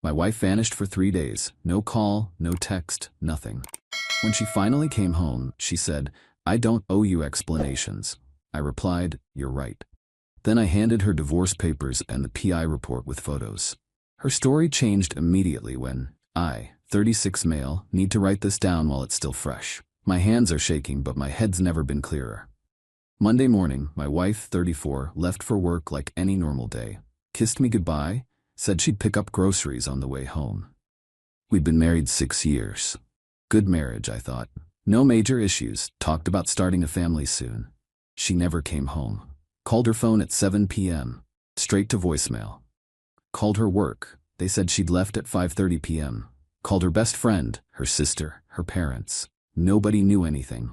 My wife vanished for 3 days. No call, no text, nothing. When she finally came home, she said, "I don't owe you explanations." I replied, "You're right." Then I handed her divorce papers and the PI report with photos. Her story changed immediately when I, 36 male, need to write this down while it's still fresh. My hands are shaking, but my head's never been clearer. Monday morning, my wife, 34, left for work like any normal day. Kissed me goodbye, said she'd pick up groceries on the way home. We'd been married 6 years. Good marriage, I thought. No major issues, talked about starting a family soon. She never came home. Called her phone at 7 p.m., straight to voicemail. Called her work. They said she'd left at 5:30 p.m. Called her best friend, her sister, her parents. Nobody knew anything.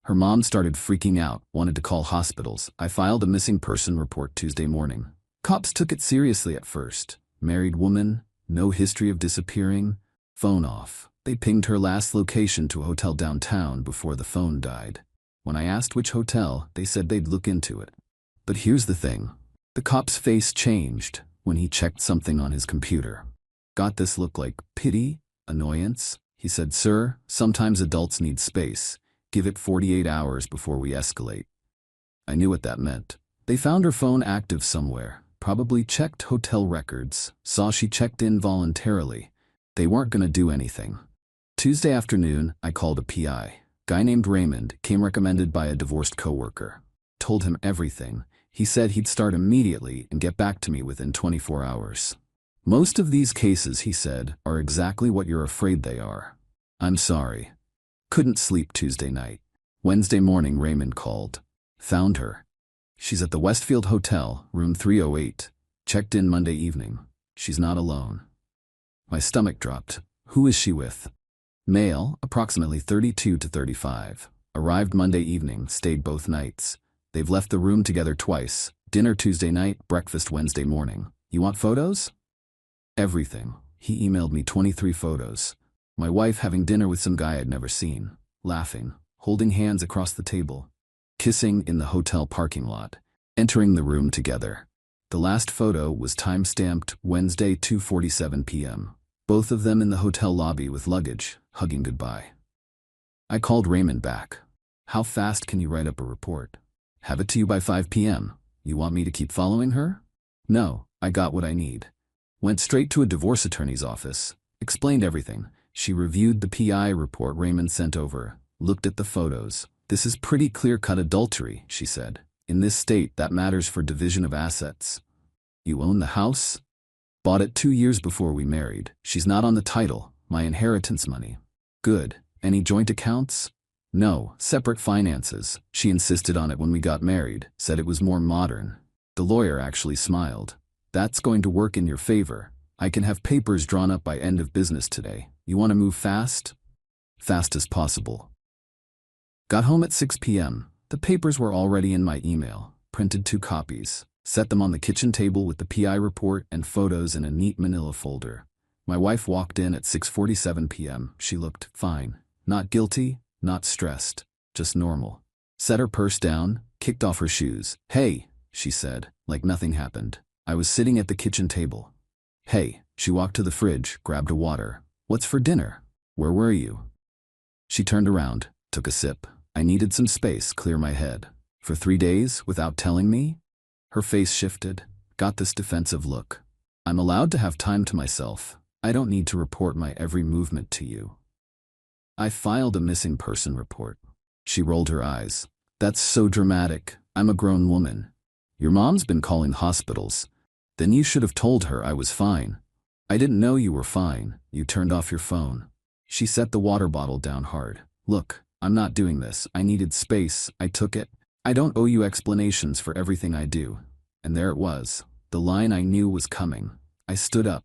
Her mom started freaking out, wanted to call hospitals. I filed a missing person report Tuesday morning. Cops took it seriously at first. Married woman, no history of disappearing, phone off. They pinged her last location to a hotel downtown before the phone died. When I asked which hotel, they said they'd look into it. But here's the thing. The cop's face changed when he checked something on his computer. Got this look like pity, annoyance. He said, "Sir, sometimes adults need space. Give it 48 hours before we escalate." I knew what that meant. They found her phone active somewhere, probably checked hotel records, saw she checked in voluntarily. They weren't going to do anything. Tuesday afternoon, I called a PI. Guy named Raymond, came recommended by a divorced coworker. Told him everything. He said he'd start immediately and get back to me within 24 hours. Most of these cases, he said, are exactly what you're afraid they are. I'm sorry. Couldn't sleep Tuesday night. Wednesday morning, Raymond called. Found her. She's at the Westfield Hotel, room 308. Checked in Monday evening. She's not alone. My stomach dropped. Who is she with? Male, approximately 32 to 35. Arrived Monday evening, stayed both nights. They've left the room together twice. Dinner Tuesday night, breakfast Wednesday morning. You want photos? Everything. He emailed me 23 photos. My wife having dinner with some guy I'd never seen. Laughing. Holding hands across the table. Kissing in the hotel parking lot. Entering the room together. The last photo was time-stamped Wednesday 2:47 p.m. Both of them in the hotel lobby with luggage, hugging goodbye. I called Raymond back. How fast can you write up a report? Have it to you by 5 p.m. You want me to keep following her? No, I got what I need. Went straight to a divorce attorney's office. Explained everything. She reviewed the PI report Raymond sent over. Looked at the photos. This is pretty clear-cut adultery, she said. In this state, that matters for division of assets. You own the house? Bought it 2 years before we married. She's not on the title. My inheritance money. Good. Any joint accounts? No, separate finances. She insisted on it when we got married, said it was more modern. The lawyer actually smiled. That's going to work in your favor. I can have papers drawn up by end of business today. You want to move fast? Fast as possible. Got home at 6 p.m. The papers were already in my email. Printed 2 copies. Set them on the kitchen table with the PI report and photos in a neat manila folder. My wife walked in at 6:47 p.m. She looked fine. Not guilty, not stressed, just normal. Set her purse down, kicked off her shoes. "Hey," she said, like nothing happened. I was sitting at the kitchen table. "Hey," she walked to the fridge, grabbed a water. "What's for dinner? Where were you?" She turned around, took a sip. I needed some space, clear my head. For 3 days, without telling me? Her face shifted, got this defensive look. I'm allowed to have time to myself. I don't need to report my every movement to you. I filed a missing person report. She rolled her eyes. That's so dramatic. I'm a grown woman. Your mom's been calling hospitals. Then you should have told her I was fine. I didn't know you were fine. You turned off your phone. She set the water bottle down hard. Look, I'm not doing this. I needed space. I took it. I don't owe you explanations for everything I do. And there it was. The line I knew was coming. I stood up.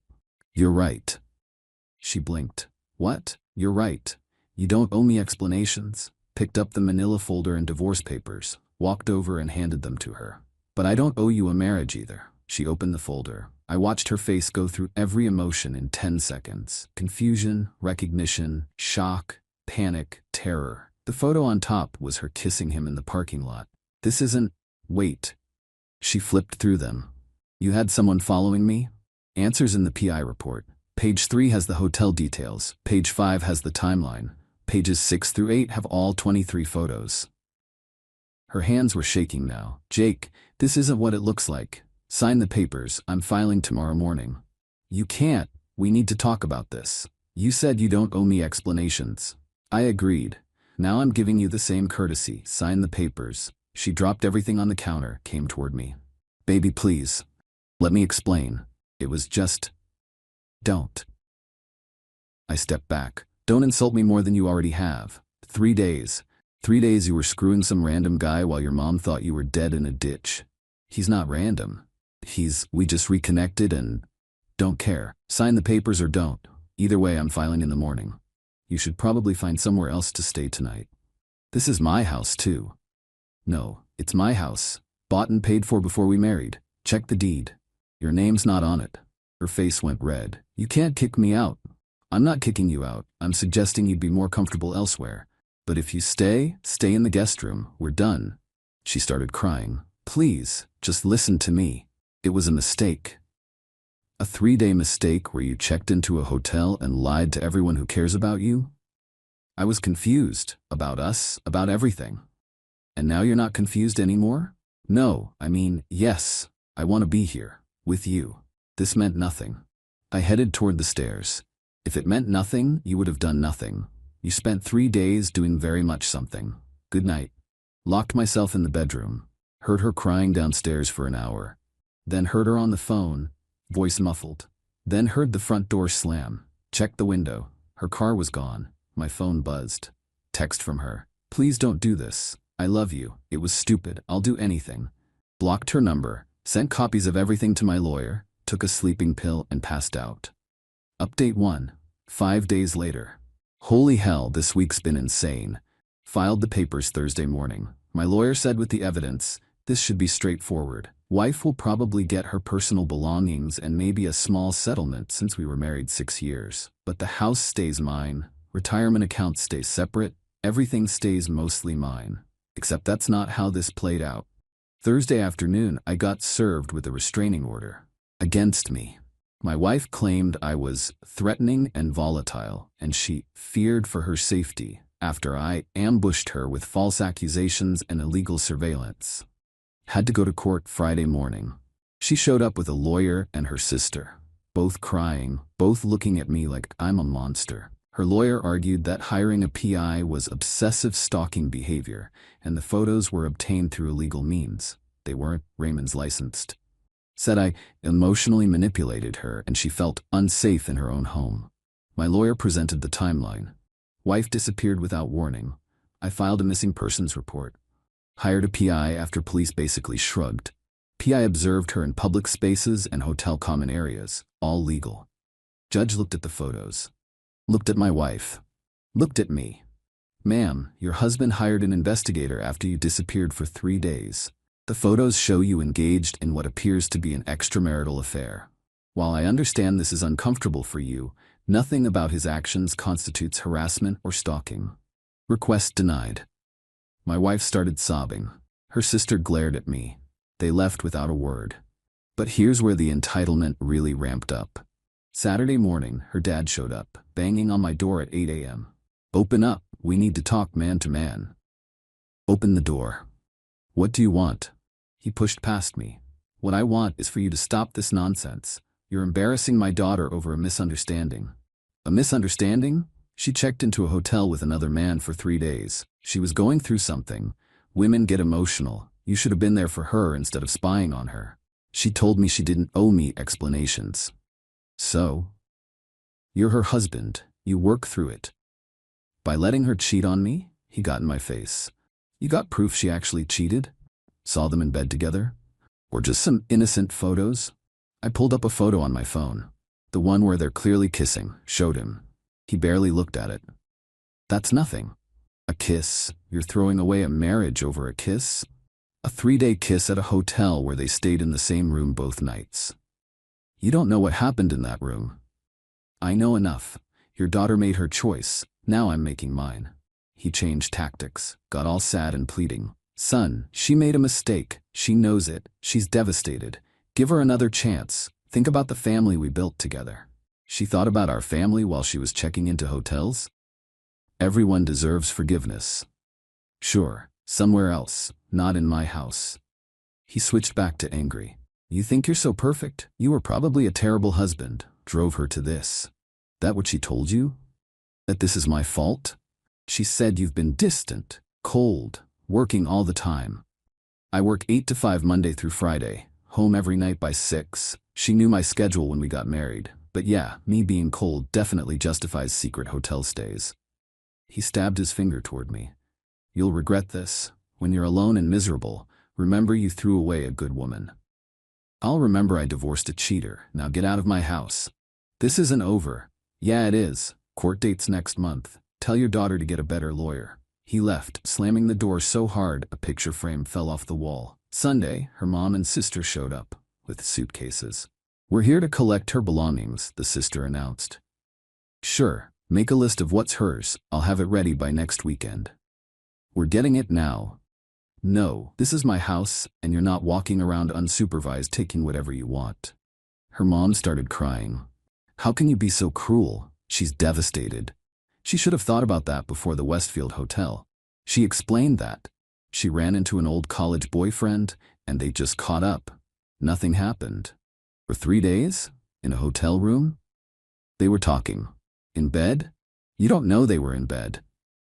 You're right. She blinked. What? You're right. You don't owe me explanations. Picked up the manila folder and divorce papers, walked over and handed them to her. But I don't owe you a marriage either. She opened the folder. I watched her face go through every emotion in 10 seconds. Confusion, recognition, shock, panic, terror. The photo on top was her kissing him in the parking lot. This isn't... Wait. She flipped through them. You had someone following me? Answers in the PI report. Page 3 has the hotel details. Page 5 has the timeline. Pages 6 through 8 have all 23 photos. Her hands were shaking now. Jake, this isn't what it looks like. Sign the papers. I'm filing tomorrow morning. You can't. We need to talk about this. You said you don't owe me explanations. I agreed. Now I'm giving you the same courtesy. Sign the papers. She dropped everything on the counter, came toward me. Baby, please. Let me explain. It was just... Don't. I stepped back. Don't insult me more than you already have. 3 days. 3 days you were screwing some random guy while your mom thought you were dead in a ditch. He's not random. We just reconnected and... Don't care. Sign the papers or don't. Either way, I'm filing in the morning. You should probably find somewhere else to stay tonight. This is my house, too. No, it's my house. Bought and paid for before we married. Check the deed. Your name's not on it. Her face went red. You can't kick me out. I'm not kicking you out. I'm suggesting you'd be more comfortable elsewhere. But if you stay in the guest room. We're done. She started crying. Please, just listen to me. It was a mistake. A 3-day mistake where you checked into a hotel and lied to everyone who cares about you? I was confused. About us, about everything. And now you're not confused anymore? No, I mean, yes. I want to be here. With you. This meant nothing. I headed toward the stairs. If it meant nothing, you would have done nothing. You spent 3 days doing very much something. Good night. Locked myself in the bedroom. Heard her crying downstairs for an hour. Then heard her on the phone, voice muffled. Then heard the front door slam. Checked the window. Her car was gone. My phone buzzed. Text from her. Please don't do this. I love you. It was stupid. I'll do anything. Blocked her number. Sent copies of everything to my lawyer. Took a sleeping pill and passed out. Update 1. 5 days later. Holy hell, this week's been insane. Filed the papers Thursday morning. My lawyer said with the evidence, this should be straightforward. Wife will probably get her personal belongings and maybe a small settlement since we were married 6 years. But the house stays mine. Retirement accounts stay separate. Everything stays mostly mine. Except that's not how this played out. Thursday afternoon, I got served with a restraining order. Against me. My wife claimed I was threatening and volatile, and she feared for her safety after I ambushed her with false accusations and illegal surveillance. Had to go to court Friday morning. She showed up with a lawyer and her sister, both crying, both looking at me like I'm a monster. Her lawyer argued that hiring a PI was obsessive stalking behavior, and the photos were obtained through illegal means. They weren't Raymond's licensed. Said I emotionally manipulated her and she felt unsafe in her own home. My lawyer presented the timeline. Wife disappeared without warning. I filed a missing persons report. Hired a PI after police basically shrugged. PI observed her in public spaces and hotel common areas, all legal. Judge looked at the photos. Looked at my wife. Looked at me. Ma'am, your husband hired an investigator after you disappeared for 3 days. The photos show you engaged in what appears to be an extramarital affair. While I understand this is uncomfortable for you, nothing about his actions constitutes harassment or stalking. Request denied. My wife started sobbing. Her sister glared at me. They left without a word. But here's where the entitlement really ramped up. Saturday morning, her dad showed up, banging on my door at 8 a.m. Open up, we need to talk man to man. Open the door. What do you want? He pushed past me. What I want is for you to stop this nonsense. You're embarrassing my daughter over a misunderstanding. A misunderstanding? She checked into a hotel with another man for 3 days. She was going through something. Women get emotional. You should have been there for her instead of spying on her. She told me she didn't owe me explanations. So? You're her husband. You work through it. By letting her cheat on me? He got in my face. You got proof she actually cheated? Saw them in bed together? Or just some innocent photos? I pulled up a photo on my phone. The one where they're clearly kissing, showed him. He barely looked at it. That's nothing. A kiss? You're throwing away a marriage over a kiss? A 3-day kiss at a hotel where they stayed in the same room both nights. You don't know what happened in that room. I know enough. Your daughter made her choice. Now I'm making mine. He changed tactics, got all sad and pleading. Son, she made a mistake. She knows it. She's devastated. Give her another chance. Think about the family we built together. She thought about our family while she was checking into hotels? Everyone deserves forgiveness. Sure, somewhere else, not in my house. He switched back to angry. You think you're so perfect? You were probably a terrible husband, drove her to this. That what she told you? That this is my fault? She said you've been distant, cold, working all the time. I work 8 to 5 Monday through Friday, home every night by 6. She knew my schedule when we got married, but yeah, me being cold definitely justifies secret hotel stays. He stabbed his finger toward me. You'll regret this. When you're alone and miserable, remember you threw away a good woman. I'll remember I divorced a cheater. Now get out of my house. This isn't over. Yeah, it is. Court date's next month. Tell your daughter to get a better lawyer. He left, slamming the door so hard a picture frame fell off the wall. Sunday, her mom and sister showed up, with suitcases. We're here to collect her belongings, the sister announced. Sure, make a list of what's hers. I'll have it ready by next weekend. We're getting it now. No, this is my house, and you're not walking around unsupervised taking whatever you want. Her mom started crying. How can you be so cruel? She's devastated. She should have thought about that before the Westfield Hotel. She explained that. She ran into an old college boyfriend, and they just caught up. Nothing happened. For 3 days? In a hotel room? They were talking. In bed? You don't know they were in bed.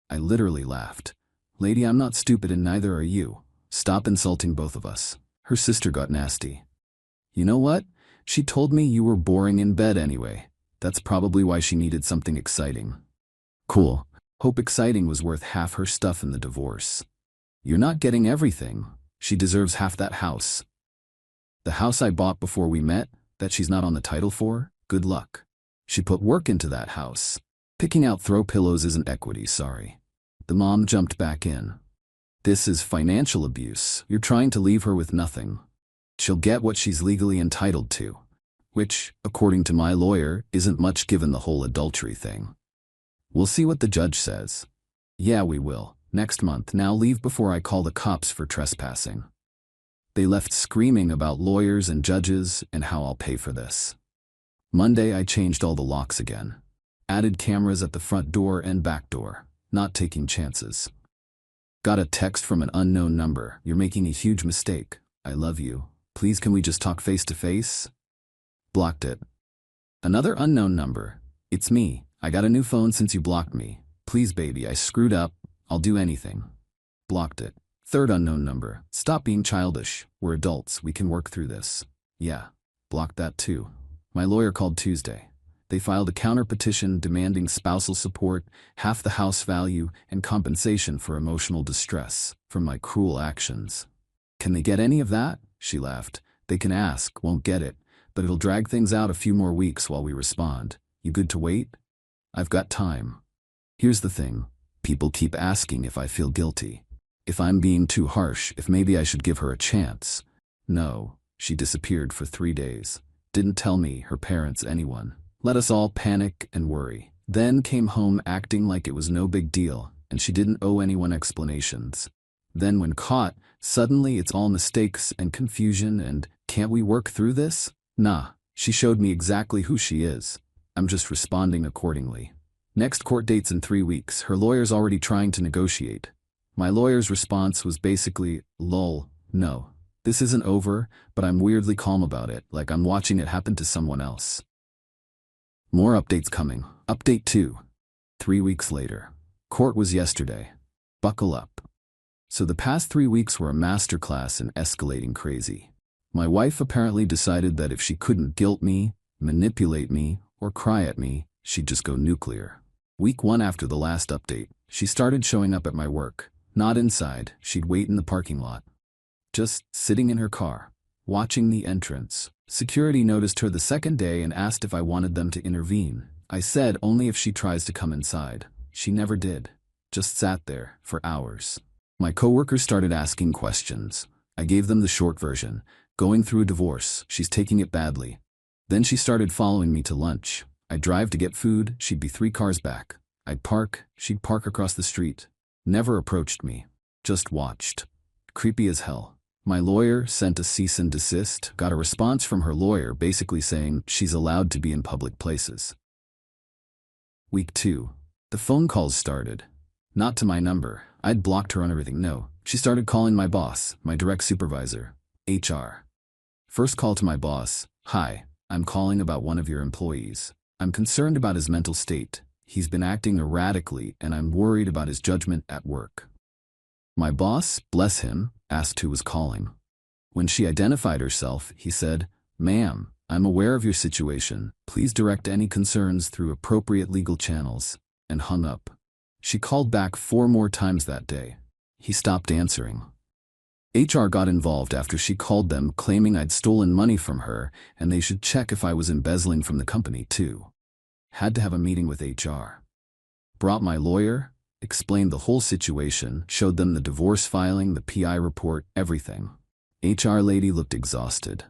I literally laughed. Lady, I'm not stupid and neither are you. Stop insulting both of us. Her sister got nasty. You know what? She told me you were boring in bed anyway. That's probably why she needed something exciting. Cool. Hope exciting was worth half her stuff in the divorce. You're not getting everything. She deserves half that house. The house I bought before we met, that she's not on the title for? Good luck. She put work into that house. Picking out throw pillows isn't equity, sorry. The mom jumped back in. This is financial abuse. You're trying to leave her with nothing. She'll get what she's legally entitled to. Which, according to my lawyer, isn't much given the whole adultery thing. We'll see what the judge says. Yeah, we will. Next month. Now leave before I call the cops for trespassing. They left screaming about lawyers and judges and how I'll pay for this. Monday I changed all the locks again. Added cameras at the front door and back door. Not taking chances. Got a text from an unknown number. You're making a huge mistake. I love you. Please can we just talk face to face? Blocked it. Another unknown number. It's me. I got a new phone since you blocked me. Please baby, I screwed up. I'll do anything. Blocked it. Third unknown number. Stop being childish. We're adults. We can work through this. Yeah. Blocked that too. My lawyer called Tuesday. They filed a counter petition demanding spousal support, half the house value, and compensation for emotional distress from my cruel actions. Can they get any of that? She laughed. They can ask, won't get it, but it'll drag things out a few more weeks while we respond. You good to wait? I've got time. Here's the thing. People keep asking if I feel guilty. If I'm being too harsh, if maybe I should give her a chance. No, she disappeared for 3 days. Didn't tell me, her parents, anyone. Let us all panic and worry. Then came home acting like it was no big deal, and she didn't owe anyone explanations. Then when caught, suddenly it's all mistakes and confusion and, can't we work through this? Nah, she showed me exactly who she is. I'm just responding accordingly. Next court date's in 3 weeks. Her lawyer's already trying to negotiate. My lawyer's response was basically, lol, no. This isn't over, but I'm weirdly calm about it, like I'm watching it happen to someone else. More updates coming. Update 2. 3 weeks later. Court was yesterday. Buckle up. So the past 3 weeks were a masterclass in escalating crazy. My wife apparently decided that if she couldn't guilt me, manipulate me, or cry at me, she'd just go nuclear. Week 1 after the last update, she started showing up at my work. Not inside, she'd wait in the parking lot. Just sitting in her car, watching the entrance. Security noticed her the second day and asked if I wanted them to intervene. I said only if she tries to come inside. She never did. Just sat there for hours. My coworkers started asking questions. I gave them the short version. Going through a divorce, she's taking it badly. Then she started following me to lunch. I'd drive to get food, she'd be 3 cars back. I'd park, she'd park across the street. Never approached me. Just watched. Creepy as hell. My lawyer sent a cease and desist, got a response from her lawyer basically saying she's allowed to be in public places. Week 2. The phone calls started. Not to my number. I'd blocked her on everything. No, she started calling my boss, my direct supervisor, HR. First call to my boss. Hi, I'm calling about one of your employees. I'm concerned about his mental state. He's been acting erratically and I'm worried about his judgment at work. My boss, bless him, asked who was calling. When she identified herself, he said, "Ma'am, I'm aware of your situation. Please direct any concerns through appropriate legal channels," and hung up. She called back 4 more times that day. He stopped answering. HR got involved after she called them claiming I'd stolen money from her and they should check if I was embezzling from the company too. Had to have a meeting with HR. Brought my lawyer, explained the whole situation, showed them the divorce filing, the PI report, everything. HR lady looked exhausted.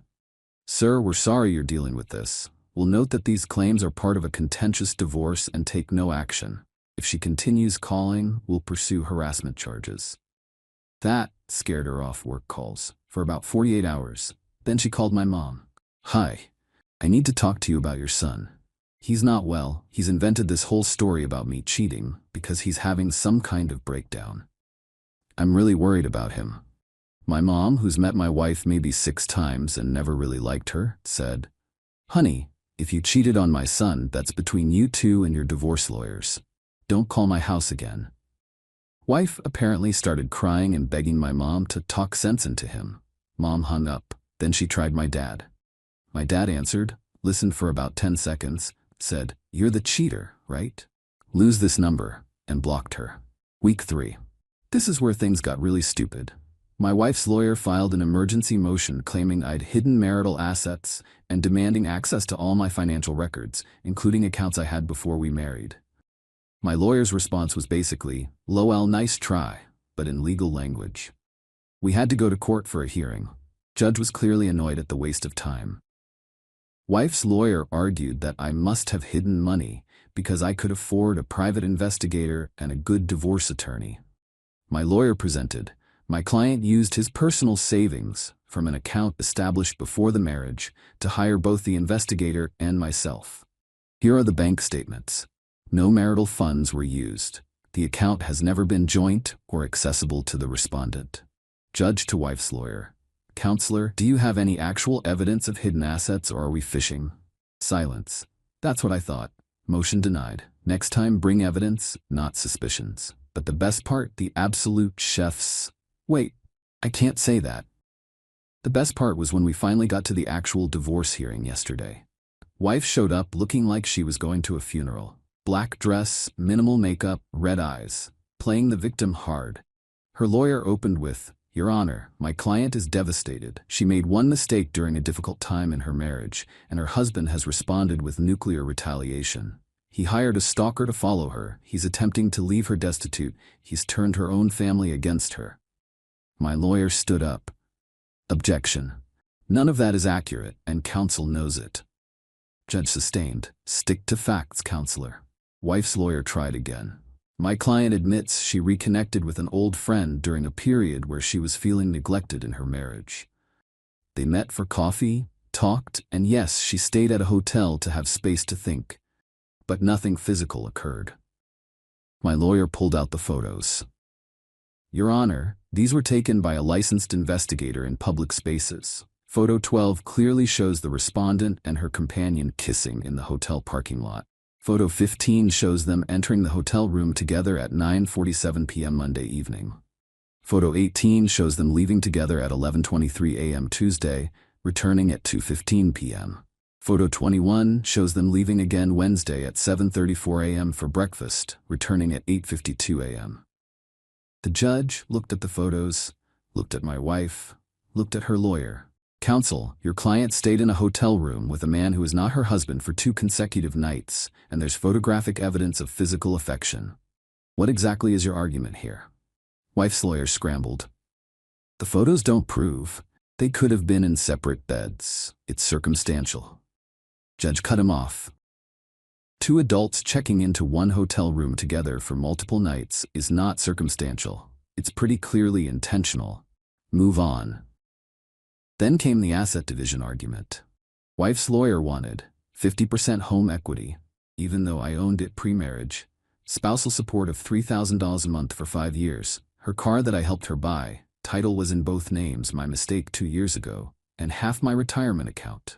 "Sir, we're sorry you're dealing with this. We'll note that these claims are part of a contentious divorce and take no action. If she continues calling, we'll pursue harassment charges." That scared her off work calls for about 48 hours. Then she called my mom. "Hi, I need to talk to you about your son. He's not well. He's invented this whole story about me cheating because he's having some kind of breakdown. I'm really worried about him." My mom, who's met my wife maybe 6 times and never really liked her, said, "Honey, if you cheated on my son, that's between you two and your divorce lawyers. Don't call my house again." Wife apparently started crying and begging my mom to talk sense into him. Mom hung up. Then she tried my dad. My dad answered, listened for about 10 seconds, said, "You're the cheater, right? Lose this number," and blocked her. Week 3. This is where things got really stupid. My wife's lawyer filed an emergency motion claiming I'd hidden marital assets and demanding access to all my financial records, including accounts I had before we married. My lawyer's response was basically, "Lol, nice try," but in legal language. We had to go to court for a hearing. Judge was clearly annoyed at the waste of time. Wife's lawyer argued that I must have hidden money because I could afford a private investigator and a good divorce attorney. My lawyer presented, my client used his personal savings from an account established before the marriage to hire both the investigator and myself. Here are the bank statements. No marital funds were used. The account has never been joint or accessible to the respondent. Judge to wife's lawyer. Counselor, do you have any actual evidence of hidden assets or are we fishing? Silence. That's what I thought. Motion denied. Next time bring evidence, not suspicions. But the best part, the absolute chef's... Wait, I can't say that. The best part was when we finally got to the actual divorce hearing yesterday. Wife showed up looking like she was going to a funeral. Black dress, minimal makeup, red eyes, playing the victim hard. Her lawyer opened with, "Your Honor, my client is devastated. She made one mistake during a difficult time in her marriage, and her husband has responded with nuclear retaliation. He hired a stalker to follow her. He's attempting to leave her destitute. He's turned her own family against her." My lawyer stood up. Objection. None of that is accurate, and counsel knows it. Judge sustained. Stick to facts, counselor. Wife's lawyer tried again. My client admits she reconnected with an old friend during a period where she was feeling neglected in her marriage. They met for coffee, talked, and yes, she stayed at a hotel to have space to think. But nothing physical occurred. My lawyer pulled out the photos. Your Honor, these were taken by a licensed investigator in public spaces. Photo 12 clearly shows the respondent and her companion kissing in the hotel parking lot. Photo 15 shows them entering the hotel room together at 9:47 p.m. Monday evening. Photo 18 shows them leaving together at 11:23 a.m. Tuesday, returning at 2:15 p.m. Photo 21 shows them leaving again Wednesday at 7:34 a.m. for breakfast, returning at 8:52 a.m. The judge looked at the photos, looked at my wife, looked at her lawyer. Counsel, your client stayed in a hotel room with a man who is not her husband for 2 consecutive nights, and there's photographic evidence of physical affection. What exactly is your argument here? Wife's lawyer scrambled. The photos don't prove. They could have been in separate beds. It's circumstantial. Judge cut him off. 2 adults checking into one hotel room together for multiple nights is not circumstantial. It's pretty clearly intentional. Move on. Then came the asset division argument. Wife's lawyer wanted 50% home equity, even though I owned it pre-marriage, spousal support of $3,000 a month for 5 years, her car that I helped her buy, title was in both names, my mistake 2 years ago, and half my retirement account.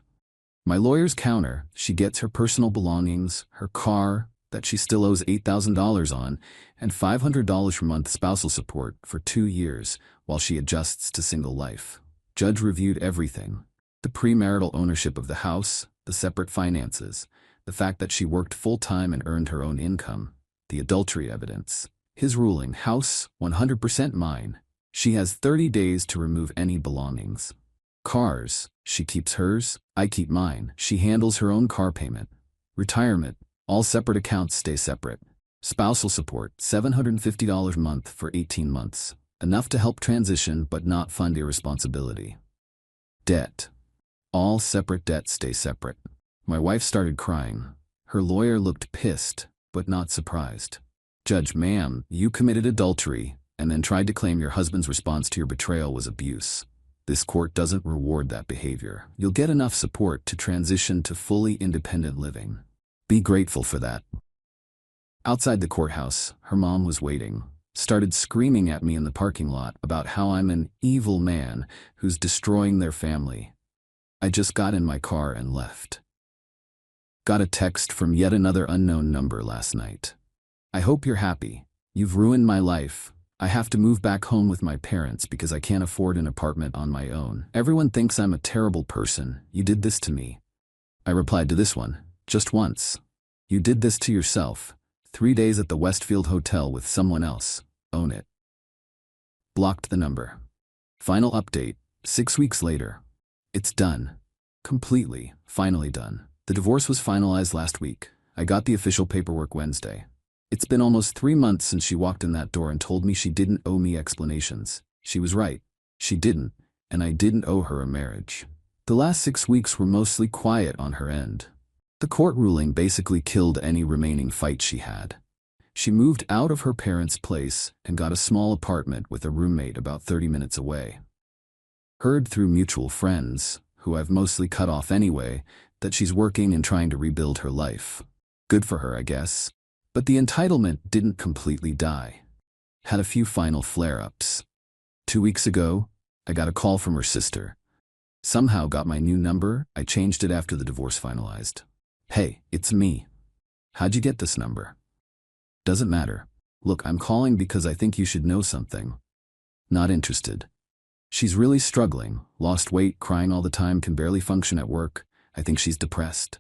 My lawyer's counter, she gets her personal belongings, her car, that she still owes $8,000 on, and $500 per month spousal support for 2 years while she adjusts to single life. Judge reviewed everything. The premarital ownership of the house, the separate finances, the fact that she worked full-time and earned her own income, the adultery evidence. His ruling, house, 100% mine. She has 30 days to remove any belongings. Cars, she keeps hers, I keep mine. She handles her own car payment. Retirement, all separate accounts stay separate. Spousal support, $750 a month for 18 months. Enough to help transition but not fund irresponsibility. Debt. All separate debts stay separate. My wife started crying. Her lawyer looked pissed, but not surprised. Judge, ma'am, you committed adultery and then tried to claim your husband's response to your betrayal was abuse. This court doesn't reward that behavior. You'll get enough support to transition to fully independent living. Be grateful for that. Outside the courthouse, her mom was waiting. Started screaming at me in the parking lot about how I'm an evil man who's destroying their family. I just got in my car and left. Got a text from yet another unknown number last night. I hope you're happy. You've ruined my life. I have to move back home with my parents because I can't afford an apartment on my own. Everyone thinks I'm a terrible person. You did this to me. I replied to this one, just once. You did this to yourself. 3 days at the Westfield Hotel with someone else. Own it. Blocked the number. Final update, 6 weeks later. It's done. Completely, finally done. The divorce was finalized last week. I got the official paperwork Wednesday. It's been almost 3 months since she walked in that door and told me she didn't owe me explanations. She was right. She didn't, and I didn't owe her a marriage. The last 6 weeks were mostly quiet on her end. The court ruling basically killed any remaining fight she had. She moved out of her parents' place and got a small apartment with a roommate about 30 minutes away. Heard through mutual friends, who I've mostly cut off anyway, that she's working and trying to rebuild her life. Good for her, I guess. But the entitlement didn't completely die. Had a few final flare-ups. 2 weeks ago, I got a call from her sister. Somehow got my new number, I changed it after the divorce finalized. Hey, it's me. How'd you get this number? Doesn't matter. Look, I'm calling because I think you should know something. Not interested. She's really struggling, lost weight, crying all the time, can barely function at work. I think she's depressed.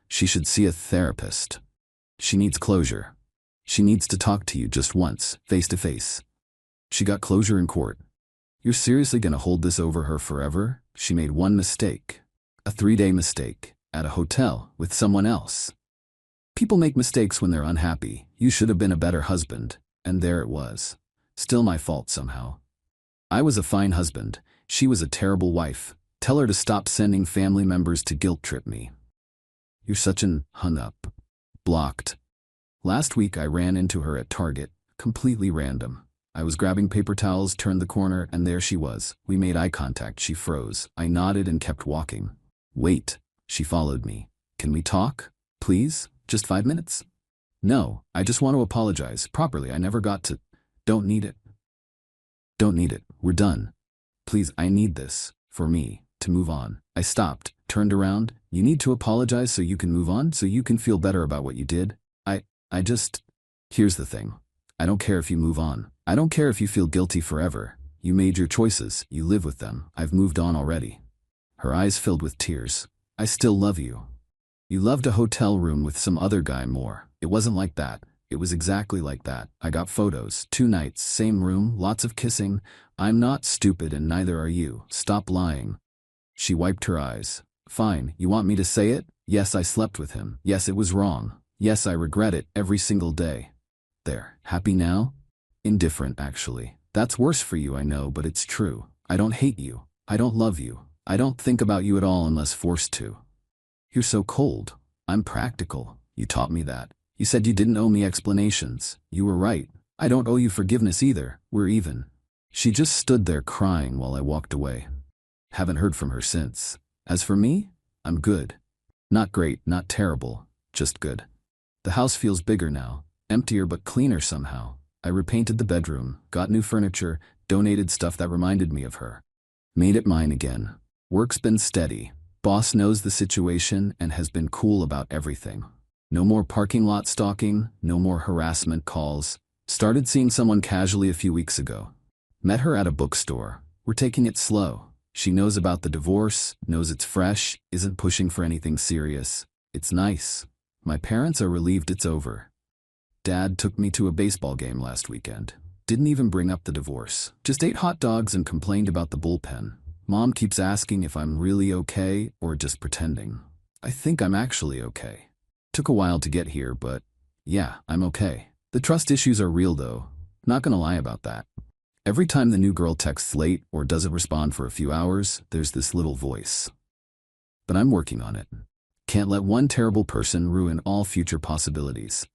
She should see a therapist. She needs closure. She needs to talk to you just once, face to face. She got closure in court. You're seriously gonna hold this over her forever? She made one mistake. A 3-day mistake. At a hotel, with someone else. People make mistakes when they're unhappy. You should have been a better husband. And there it was. Still my fault somehow. I was a fine husband. She was a terrible wife. Tell her to stop sending family members to guilt trip me. You're such an hung up. Blocked. Last week I ran into her at Target. Completely random. I was grabbing paper towels, turned the corner, and there she was. We made eye contact. She froze. I nodded and kept walking. Wait. She followed me. Can we talk? Please? Just 5 minutes? No, I just want to apologize. Properly, I never got to. Don't need it. Don't need it. We're done. Please, I need this. For me. To move on. I stopped, turned around. You need to apologize so you can move on, so you can feel better about what you did? I just. Here's the thing. I don't care if you move on. I don't care if you feel guilty forever. You made your choices. You live with them. I've moved on already. Her eyes filled with tears. I still love you. You loved a hotel room with some other guy more. It wasn't like that. It was exactly like that. I got photos. 2 nights, same room, lots of kissing. I'm not stupid and neither are you. Stop lying. She wiped her eyes. Fine, you want me to say it? Yes, I slept with him. Yes, it was wrong. Yes, I regret it every single day. There, happy now? Indifferent, actually. That's worse for you, I know, but it's true. I don't hate you. I don't love you. I don't think about you at all unless forced to. You're so cold. I'm practical. You taught me that. You said you didn't owe me explanations. You were right. I don't owe you forgiveness either. We're even. She just stood there crying while I walked away. Haven't heard from her since. As for me, I'm good. Not great, not terrible, just good. The house feels bigger now, emptier but cleaner somehow. I repainted the bedroom, got new furniture, donated stuff that reminded me of her. Made it mine again. Work's been steady. Boss knows the situation and has been cool about everything. No more parking lot stalking, no more harassment calls. Started seeing someone casually a few weeks ago. Met her at a bookstore. We're taking it slow. She knows about the divorce, knows it's fresh, isn't pushing for anything serious. It's nice. My parents are relieved it's over. Dad took me to a baseball game last weekend. Didn't even bring up the divorce. Just ate hot dogs and complained about the bullpen. Mom keeps asking if I'm really okay or just pretending. I think I'm actually okay. Took a while to get here, but yeah, I'm okay. The trust issues are real though. Not gonna lie about that. Every time the new girl texts late or doesn't respond for a few hours, there's this little voice. But I'm working on it. Can't let one terrible person ruin all future possibilities.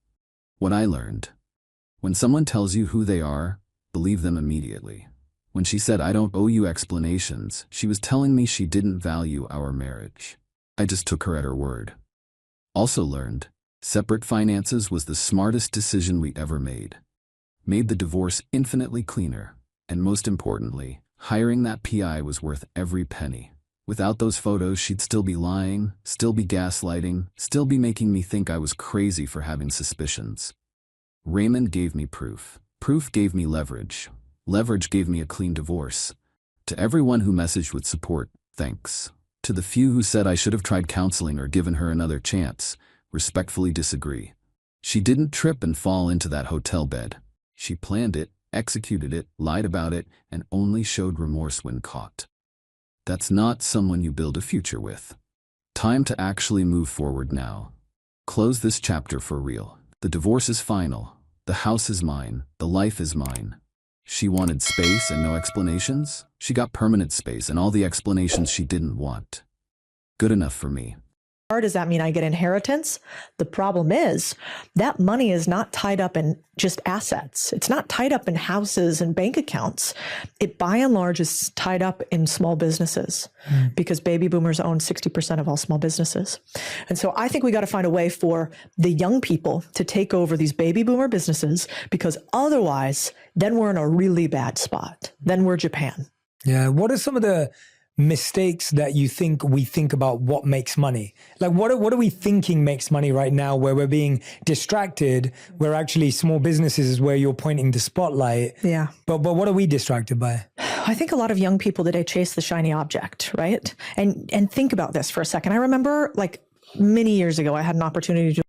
What I learned. When someone tells you who they are, believe them immediately. When she said I don't owe you explanations, she was telling me she didn't value our marriage. I just took her at her word. Also learned, separate finances was the smartest decision we ever made. Made the divorce infinitely cleaner. And most importantly, hiring that PI was worth every penny. Without those photos, she'd still be lying, still be gaslighting, still be making me think I was crazy for having suspicions. Raymond gave me proof. Proof gave me leverage. Leverage gave me a clean divorce. To everyone who messaged with support, thanks. To the few who said I should have tried counseling or given her another chance, respectfully disagree. She didn't trip and fall into that hotel bed. She planned it, executed it, lied about it, and only showed remorse when caught. That's not someone you build a future with. Time to actually move forward now. Close this chapter for real. The divorce is final. The house is mine. The life is mine. She wanted space and no explanations. She got permanent space and all the explanations she didn't want. Good enough for me. Does that mean I get inheritance? The problem is that money is not tied up in just assets. It's not tied up in houses and bank accounts. It by and large is tied up in small businesses because baby boomers own 60% of all small businesses. And so I think we got to find a way for the young people to take over these baby boomer businesses, because otherwise then we're in a really bad spot. Then we're Japan. Yeah. What are some of the mistakes that you think we think about what makes money? Like what are we thinking makes money right now, where we're being distracted, where actually small businesses is where you're pointing the spotlight? Yeah. But what are we distracted by? I think a lot of young people today chase the shiny object, right? And think about this for a second. I remember like many years ago, I had an opportunity to